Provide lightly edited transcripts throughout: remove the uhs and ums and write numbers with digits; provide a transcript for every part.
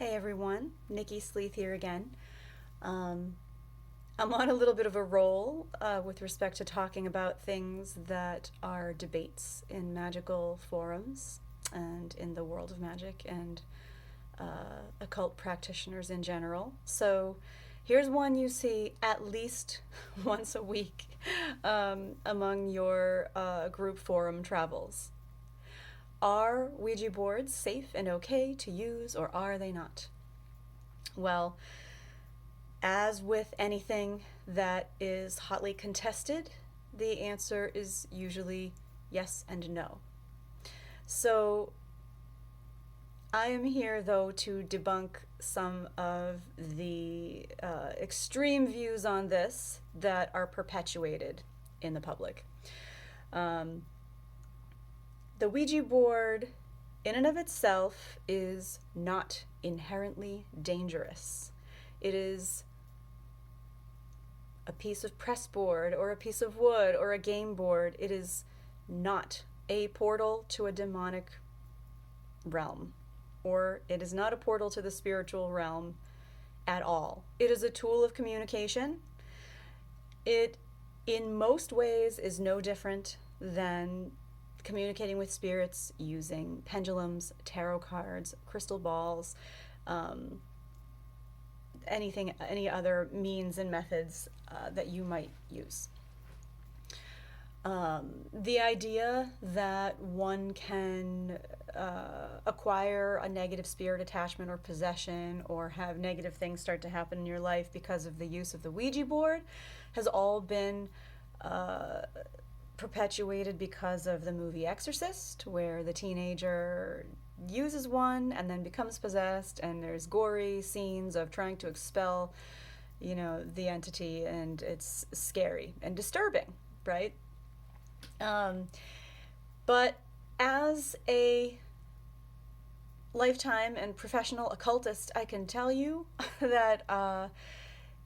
Hey everyone, Nikki Sleeth here again. Um, I'm on a little bit of a roll with respect to talking about things that are debates in magical forums and in the world of magic and occult practitioners in general. So here's one you see at least once a week among your group forum travels. Are Ouija boards safe and okay to use, or are they not? Well, as with anything that is hotly contested, the answer is usually yes and no. So I am here, though, to debunk some of the extreme views on this that are perpetuated in the public. Um, the Ouija board, in and of itself, is not inherently dangerous. It is a piece of press board or a piece of wood or a game board. It is not a portal to a demonic realm, or it is not a portal to the spiritual realm at all. It is a tool of communication. It, in most ways, is no different than communicating with spirits using pendulums, tarot cards, crystal balls, any other means and methods that you might use. The idea that one can acquire a negative spirit attachment or possession or have negative things start to happen in your life because of the use of the Ouija board has all been perpetuated because of the movie Exorcist, where the teenager uses one and then becomes possessed, and there's gory scenes of trying to expel, the entity, and it's scary and disturbing, right? But as a lifetime and professional occultist, I can tell you that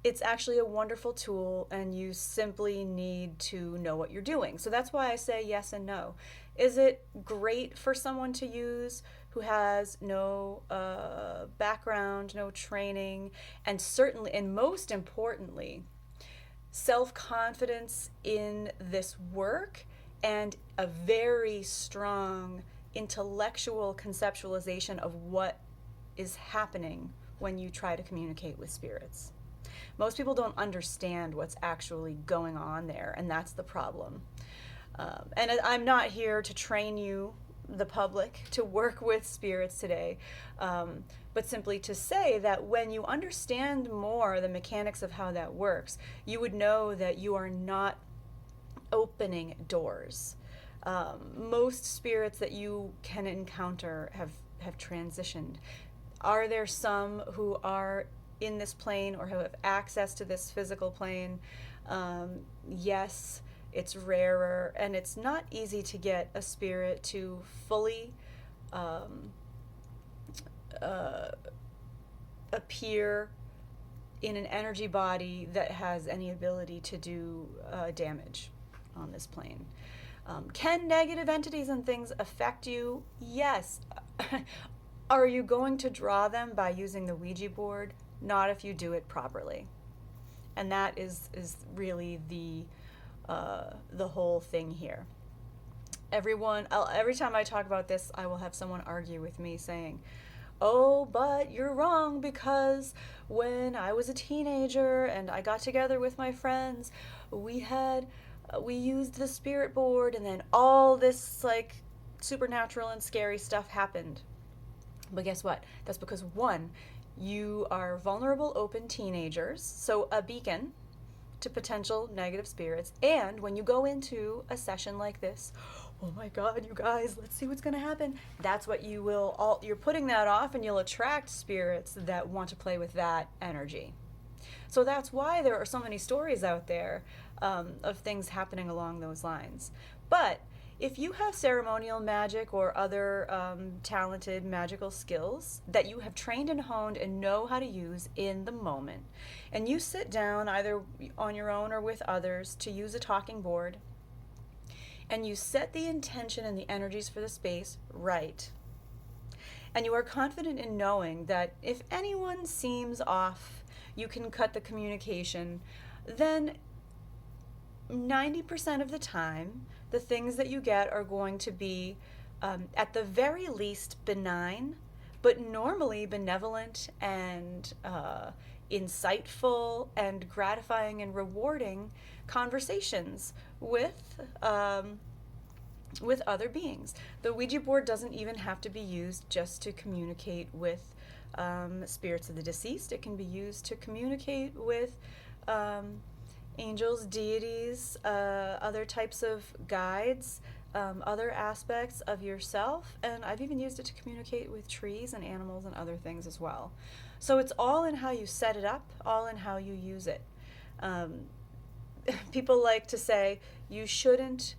it's actually a wonderful tool, and you simply need to know what you're doing. So that's why I say yes and no. Is it great for someone to use who has no background, no training, and certainly, and most importantly, self-confidence in this work and a very strong intellectual conceptualization of what is happening when you try to communicate with spirits? Most people don't understand what's actually going on there, and that's the problem. And I'm not here to train you, the public, to work with spirits today, but simply to say that when you understand more the mechanics of how that works, you would know that you are not opening doors. Most spirits that you can encounter have transitioned. Are there some who are in this plane or who have access to this physical plane? Yes, it's rarer, and it's not easy to get a spirit to fully appear in an energy body that has any ability to do damage on this plane. Can negative entities and things affect you? Yes. Are you going to draw them by using the Ouija board? Not if you do it properly. And that is really the whole thing here. Every time I talk about this, I will have someone argue with me saying, "Oh, but you're wrong, because when I was a teenager and I got together with my friends, we used the spirit board, and then all this like supernatural and scary stuff happened." But guess what? That's because, one, you are vulnerable, open teenagers, so a beacon to potential negative spirits. And when you go into a session like this, oh my God, you guys, let's see what's going to happen. That's what you're putting that off, and you'll attract spirits that want to play with that energy. So that's why there are so many stories out there of things happening along those lines. But if you have ceremonial magic or other talented magical skills that you have trained and honed and know how to use in the moment, and you sit down either on your own or with others to use a talking board, and you set the intention and the energies for the space right, And you are confident in knowing that if anyone seems off, you can cut the communication, then 90% of the time, the things that you get are going to be, at the very least, benign, but normally benevolent and insightful and gratifying and rewarding conversations with other beings. The Ouija board doesn't even have to be used just to communicate with spirits of the deceased. It can be used to communicate with angels, deities, other types of guides, other aspects of yourself, and I've even used it to communicate with trees and animals and other things as well. So it's all in how you set it up, all in how you use it. People like to say you shouldn't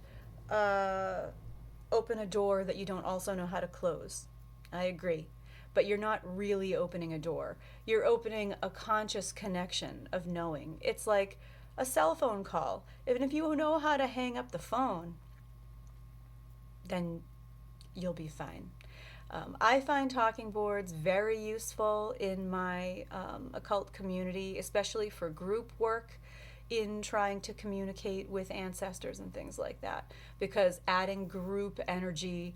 open a door that you don't also know how to close. I agree. But you're not really opening a door. You're opening a conscious connection of knowing. It's like a cell phone call. Even if you know how to hang up the phone, then you'll be fine. I find talking boards very useful in my occult community, especially for group work in trying to communicate with ancestors and things like that, because adding group energy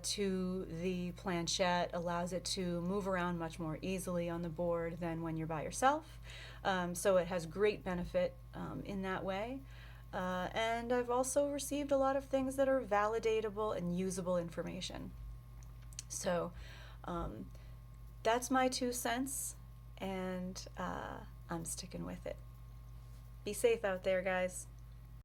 to the planchette allows it to move around much more easily on the board than when you're by yourself. So it has great benefit in that way. And I've also received a lot of things that are validatable and usable information. So that's my 2 cents, and I'm sticking with it. Be safe out there, guys.